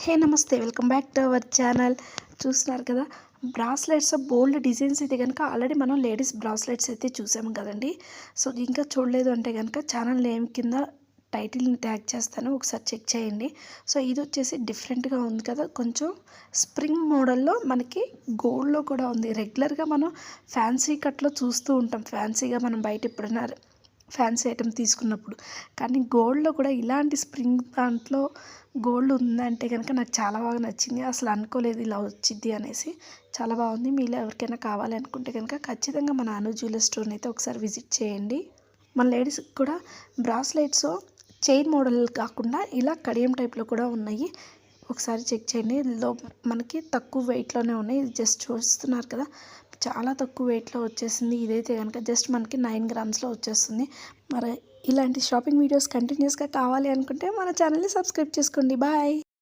హే నమస్తే, welcome back to our channel. చూస్తున్నారు కదా, బ్రాస్లెట్స్ బోల్డ్ డిజైన్స్ అయితే కనుక ఆల్రెడీ మనం లేడీస్ బ్రాస్లెట్స్ అయితే చూసాము కదండి. సో ఇంకా చూడలేదు అంటే కనుక ఛానల్ నేమ్ కింద టైటిల్ని ట్యాగ్ చేస్తాను, ఒకసారి చెక్ చేయండి. సో ఇది వచ్చేసి డిఫరెంట్గా ఉంది కదా, కొంచెం స్ప్రింగ్ మోడల్లో మనకి గోల్డ్లో కూడా ఉంది. రెగ్యులర్గా మనం ఫ్యాన్సీ కట్లో చూస్తూ ఉంటాం, ఫ్యాన్సీగా మనం బయట ఎప్పుడైనా ఫ్యాన్సీ ఐటమ్ తీసుకున్నప్పుడు. కానీ గోల్డ్లో కూడా ఇలాంటి స్ప్రింగ్ దాంట్లో గోల్డ్ ఉందంటే కనుక నాకు చాలా బాగా నచ్చింది. అసలు అనుకోలేదు ఇలా వచ్చింది అనేసి. చాలా బాగుంది. మీలో ఎవరికైనా కావాలి అనుకుంటే కనుక ఖచ్చితంగా మన అను జ్యువెలరీ స్టోర్ని అయితే ఒకసారి విజిట్ చేయండి. మన లేడీస్కి కూడా బ్రాస్లెట్స్ చైన్ మోడల్ కాకుండా ఇలా కడియం టైప్లో కూడా ఉన్నాయి, ఒకసారి చెక్ చేయండి. మనకి తక్కువ వెయిట్లోనే ఉన్నాయి. ఇది జస్ట్ చూస్తున్నారు కదా, చాలా తక్కువ వెయిట్లో వచ్చేసింది. ఇదైతే కనుక జస్ట్ మనకి 9 గ్రామ్స్లో వచ్చేస్తుంది. మరి ఇలాంటి షాపింగ్ వీడియోస్ కంటిన్యూస్గా కావాలి అనుకుంటే మన ఛానల్ని సబ్స్క్రైబ్ చేసుకోండి. బాయ్.